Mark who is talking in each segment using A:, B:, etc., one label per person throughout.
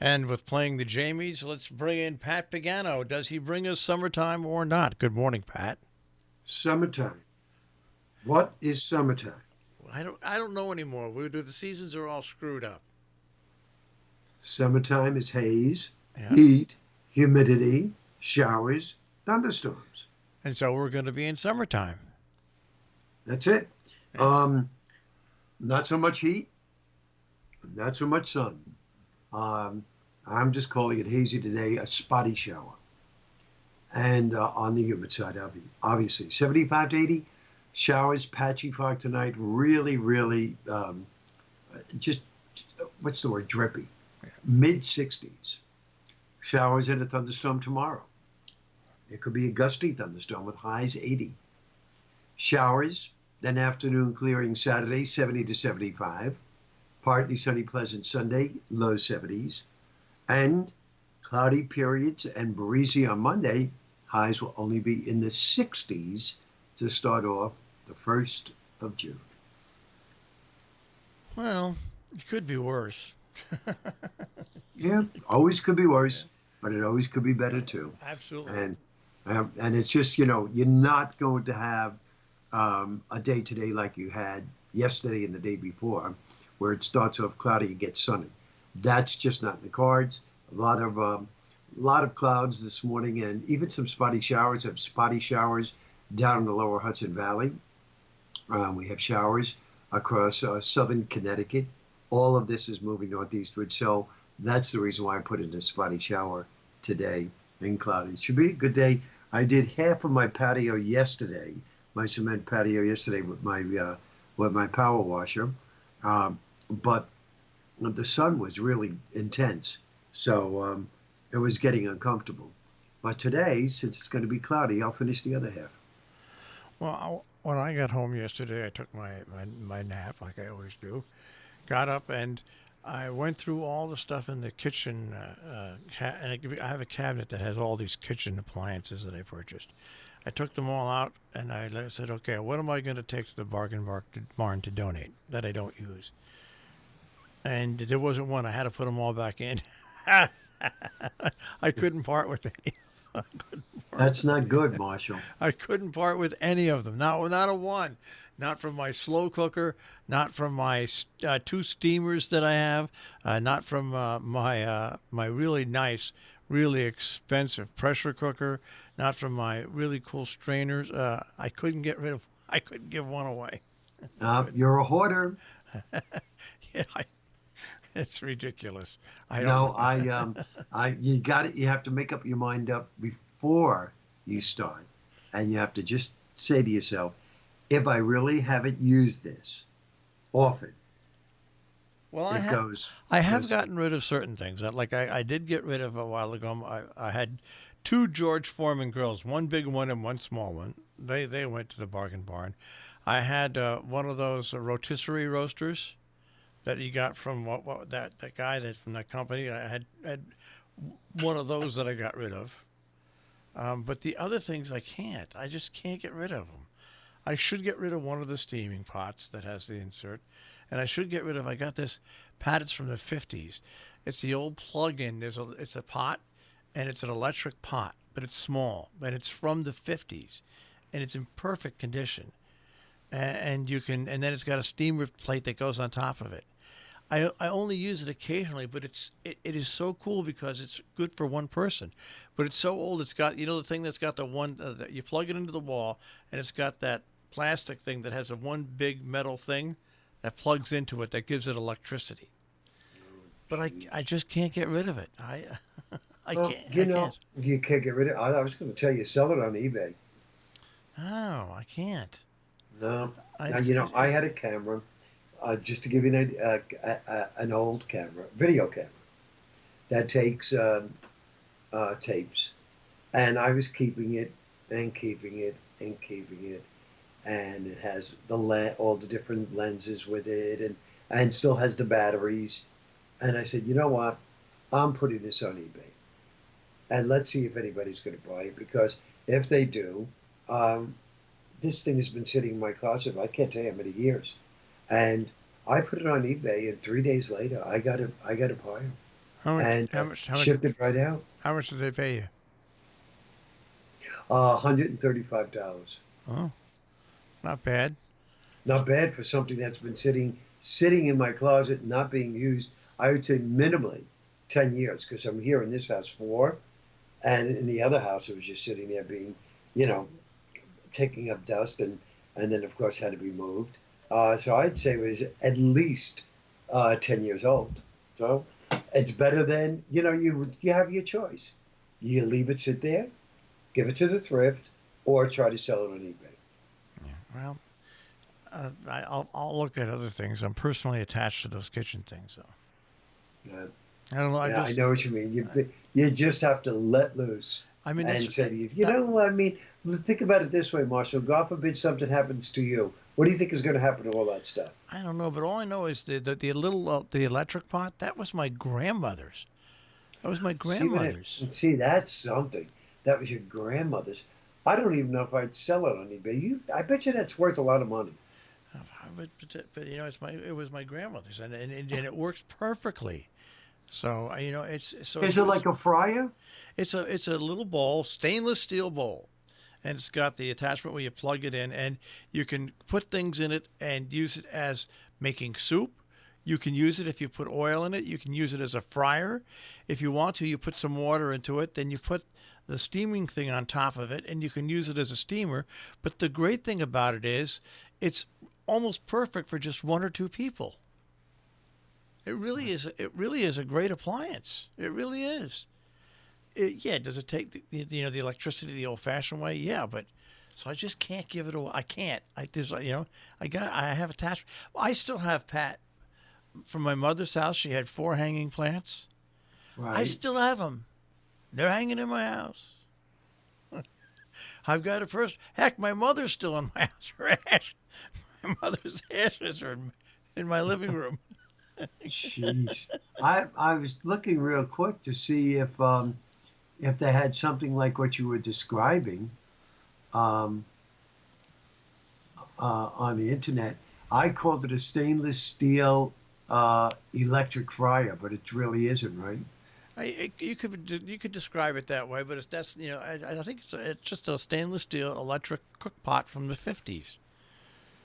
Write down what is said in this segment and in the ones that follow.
A: And with playing the Jamies, let's bring in Pat Pagano. Does he bring us summertime or not? Good morning, Pat.
B: Summertime. What is summertime?
A: I don't know anymore. The seasons are all screwed up.
B: Summertime is haze,
A: Yeah.
B: heat, humidity, showers, thunderstorms.
A: And so we're going to be in summertime.
B: That's it.
A: Yeah.
B: Um, Not so much heat, not so much sun. Um, I'm just calling it hazy today, a spotty shower. And on the humid side, obviously, 75 to 80 showers, patchy fog tonight. Really, really, just what's the word? Drippy. Mid 60s. Showers and a thunderstorm tomorrow. It could be a gusty thunderstorm with highs 80. Showers, then afternoon clearing Saturday, 70 to 75. Partly sunny, pleasant Sunday, low 70s. And cloudy periods and breezy on Monday. Highs will only be in the 60s to start off the 1st of June.
A: Well, it could be worse.
B: Yeah, always could be
A: Yeah,
B: worse, but it always could be better too.
A: absolutely.
B: And and it's just you're not going to have a day today like you had yesterday and the day before, where it starts off cloudy and gets sunny. That's just not in the cards. A lot of clouds this morning, and even some spotty showers. Have spotty showers down in the lower Hudson Valley. We have showers across southern Connecticut. All of this is moving northeastward, so that's the reason why I put in a spotty shower today and cloudy. It should be a good day. I did half of my patio yesterday, my cement patio yesterday with my power washer, um, but the sun was really intense, so it was getting uncomfortable. But today, since it's going to be cloudy, I'll finish the other half.
A: When I got home yesterday, I took my nap like I always do. Got up and I went through all the stuff in the kitchen. I have a cabinet that has all these kitchen appliances that I purchased. I took them all out and I said, okay, what am I going to take to the barn to donate that I don't use? And there wasn't one. I had to put them all back in. I couldn't part with any. I couldn't part
B: That's
A: with
B: not
A: any.
B: good, Marshall.
A: I couldn't part with any of them. Not a one. Not from my slow cooker. Not from my two steamers that I have. Not from my really nice, really expensive pressure cooker. Not from my really cool strainers. I couldn't get rid of. I couldn't give one away. Couldn't.
B: You're a hoarder.
A: Yeah, it's ridiculous. I don't
B: No,
A: know.
B: you got it. You have to make up your mind up before you start, and you have to just say to yourself, if I really haven't used this often,
A: Well,
B: it goes
A: I have
B: goes.
A: gotten rid of certain things. I did get rid of a while ago. I had two George Foreman grills, one big one and one small one. They went to the bargain barn. I had one of those rotisserie roasters that you got from that guy that from that company. I had one of those that I got rid of. But the other things I can't. I just can't get rid of them. I should get rid of one of the steaming pots that has the insert, and I should get rid of. I got this pat. It's from the 50s. It's the old plug-in. It's a pot, and it's an electric pot, but it's small, and it's from the 50s, and it's in perfect condition. And you can, and then it's got a steamer plate that goes on top of it. I only use it occasionally, but it is so cool because it's good for one person. But it's so old. It's got the thing that's got the one that you plug it into the wall, and it's got that plastic thing that has a one big metal thing that plugs into it that gives it electricity.
B: Oh,
A: But I
B: jeez.
A: just can't get rid of it. I
B: Well,
A: can't I can't.
B: you can't get rid of it. I was going to tell you, sell it on eBay.
A: No, I can't.
B: No.
A: I,
B: Now,
A: it's,
B: I
A: it's,
B: had a camera, just to give you an old camera, video camera, that takes tapes. And I was keeping it and keeping it and keeping it. And it has all the different lenses with it and still has the batteries. And I said, you know what? I'm putting this on eBay. And let's see if anybody's going to buy it because if they do, um, this thing has been sitting in my closet. I can't tell you how many years, and I put it on eBay, and 3 days later, I got a buyer.
A: How much?
B: and
A: How much? How much?
B: shipped it right out.
A: How much did they pay you?
B: $135.
A: Oh, not bad.
B: Not bad for something that's been sitting in my closet, not being used. I would say minimally 10 years, because I'm here in this house 4, and in the other house it was just sitting there being, you know, taking up dust, and then of course had to be moved. So I'd say it was at least 10 years old. So it's better than, you have your choice. You leave it sit there, give it to the thrift, or try to sell it on eBay.
A: Yeah. Well, I'll look at other things. I'm personally attached to those kitchen things, though.
B: Uh,
A: I don't know.
B: yeah, I know what you mean. You just have to let loose
A: I mean,
B: and
A: that's
B: say, I mean, think about it this way, Marshall. God forbid something happens to you. What do you think is going to happen to all that stuff?
A: I don't know, but all I know is the little the electric pot that was my grandmother's. That was my grandmother's.
B: See, that's something. That was your grandmother's. I don't even know if I'd sell it on eBay. I bet you that's worth a lot of money.
A: But it was my grandmother's, and it works perfectly. So it's so.
B: Is it like a fryer?
A: It's a little bowl, stainless steel bowl, and it's got the attachment where you plug it in, and you can put things in it and use it as making soup. You can use it if you put oil in it. You can use it as a fryer. If you want to, you put some water into it. Then you put the steaming thing on top of it, and you can use it as a steamer. But the great thing about it is it's almost perfect for just 1 or 2 people. It really is. It really is a great appliance. It really is. Yeah, does it take the electricity the old-fashioned way? Yeah, but so I just can't give it away. I can't. I have attachment. I still have Pat from my mother's house. She had 4 hanging plants.
B: Right.
A: I still have them. They're hanging in my house. I've got a person. Heck, my mother's still in my house. My mother's ashes are in my living room.
B: Jeez. I was looking real quick to see if they had something like what you were describing on the internet. I called it a stainless steel electric fryer, but it really isn't, right?
A: You could describe it that way, but I think it's just a stainless steel electric cook pot from the 50s.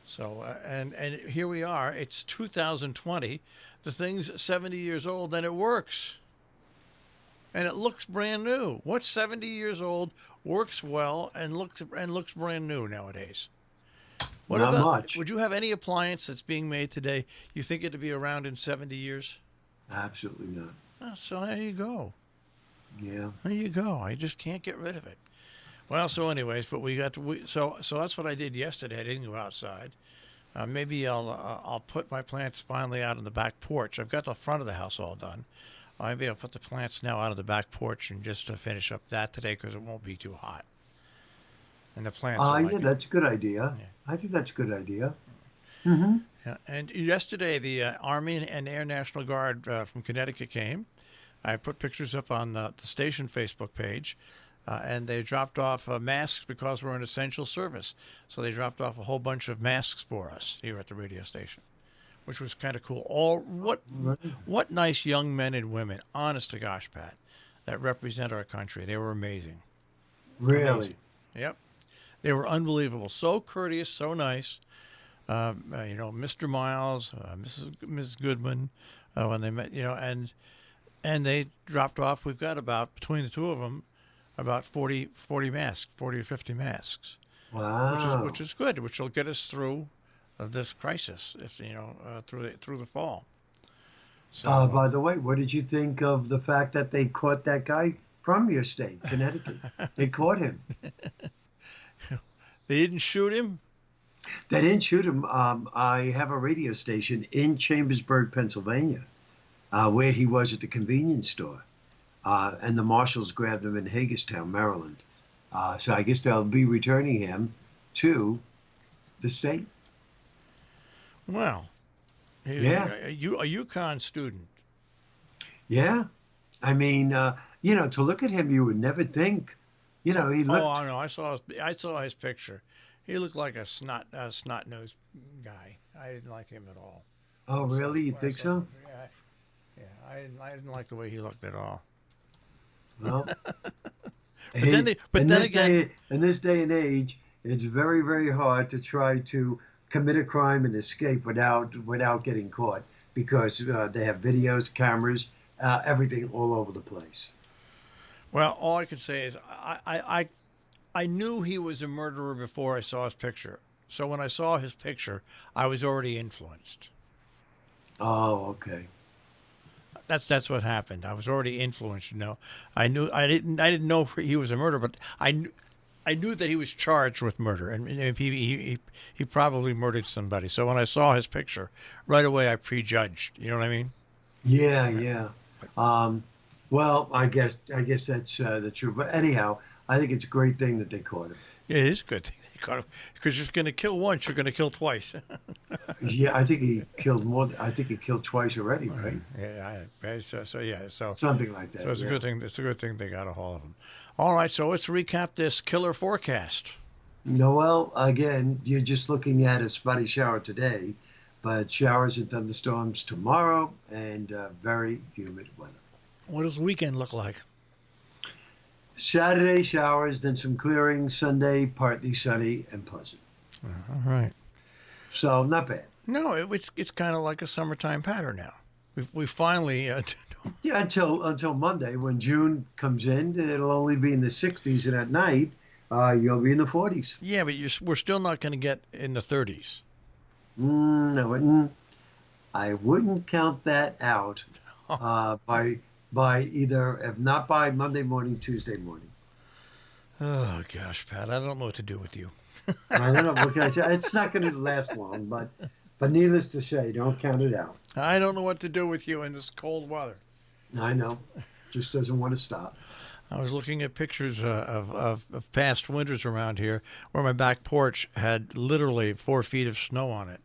A: So and here we are. It's 2020. The thing's 70 years old, and it works. And it looks brand new. What's 70 years old, works well, and looks brand new nowadays?
B: Not much.
A: Would you have any appliance that's being made today you think it'd be around in 70 years?
B: Absolutely not.
A: Oh, so there you go.
B: Yeah.
A: There you go. I just can't get rid of it. Well, so anyways, but so that's what I did yesterday. I didn't go outside. Maybe I'll put my plants finally out on the back porch. I've got the front of the house all done. Maybe I'll put the plants now out on the back porch and just to finish up that today because it won't be too hot. And the plants.
B: Yeah, that's a good idea. Yeah. I think that's a good idea.
A: Mm-hmm. Yeah, and yesterday the Army and Air National Guard from Connecticut came. I put pictures up on the station Facebook page. And they dropped off masks because we're an essential service. So they dropped off a whole bunch of masks for us here at the radio station, which was kind of cool. What nice young men and women, honest to gosh, Pat, that represent our country. They were amazing.
B: Really?
A: Amazing. Yep. They were unbelievable. So courteous, so nice. Mr. Miles, Mrs. Goodman, when they met, and they dropped off. We've got about, between the two of them, about 40 masks, 40 or 50 masks.
B: Wow.
A: Which is good, which will get us through this crisis, through the fall. So,
B: by the way, what did you think of the fact that they caught that guy from your state, Connecticut? They caught him.
A: They didn't shoot him?
B: They didn't shoot him. I have a radio station in Chambersburg, Pennsylvania, where he was at the convenience store. And the marshals grabbed him in Hagerstown, Maryland. So I guess they'll be returning him to the state.
A: Well,
B: yeah.
A: A UConn student.
B: Yeah. I mean, to look at him, you would never think, he looked.
A: Oh, no, I saw his picture. He looked like a snot-nosed guy. I didn't like him at all.
B: Oh, really? You think so?
A: I didn't like the way he looked at all.
B: Well,
A: But then,
B: in this day and age, it's very, very hard to try to commit a crime and escape without getting caught because they have videos, cameras, everything all over the place.
A: well, all I could say is I knew he was a murderer before I saw his picture. So when I saw his picture, I was already influenced.
B: Oh, okay.
A: That's what happened. I was already influenced. I didn't know if he was a murderer, but I knew that he was charged with murder, and he probably murdered somebody. So when I saw his picture, right away I prejudged. You know what I mean?
B: Yeah, yeah. Well, I guess that's the truth. But anyhow, I think it's a great thing that they caught him.
A: Yeah, it is a good thing they caught him because you're going to kill once, you're going to kill twice.
B: Yeah, I think he killed more. I think he killed twice already, right?
A: Yeah, so
B: Something like that.
A: so it's a
B: yeah.
A: good thing. It's a good thing they got a hold of him. All right, so let's recap this killer forecast.
B: Well, again, you're just looking at a spotty shower today, but showers and thunderstorms tomorrow, and very humid weather.
A: What does the weekend look like?
B: Saturday showers, then some clearing. Sunday partly sunny and pleasant.
A: All right.
B: So not bad.
A: No, it's kind of like a summertime pattern now. We finally
B: Yeah, until Monday when June comes in, it'll only be in the 60s, and at night you'll be in the 40s.
A: yeah, but we're still not going to get in the 30s.
B: I wouldn't count that out by either, if not by Monday morning, Tuesday morning.
A: Oh gosh, Pat, I don't know what to do with you.
B: I don't know. What can I tell you? It's not going to last long, but needless to say, don't count it out.
A: I don't know what to do with you in this cold weather.
B: I know. Just doesn't want to stop.
A: I was looking at pictures of past winters around here where my back porch had literally 4 feet of snow on it.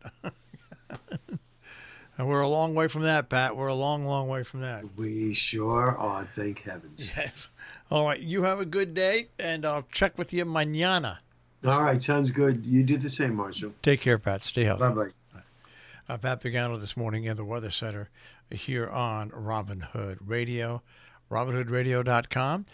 A: And we're a long way from that, Pat. We're a long, long way from that.
B: We sure are, thank heavens.
A: Yes. All right. You have a good day, and I'll check with you mañana.
B: All right, sounds good. You do the same, Marshall.
A: Take care, Pat. Stay healthy.
B: Bye-bye.
A: Pat Pagano this morning in the Weather Center here on Robin Hood Radio, robinhoodradio.com.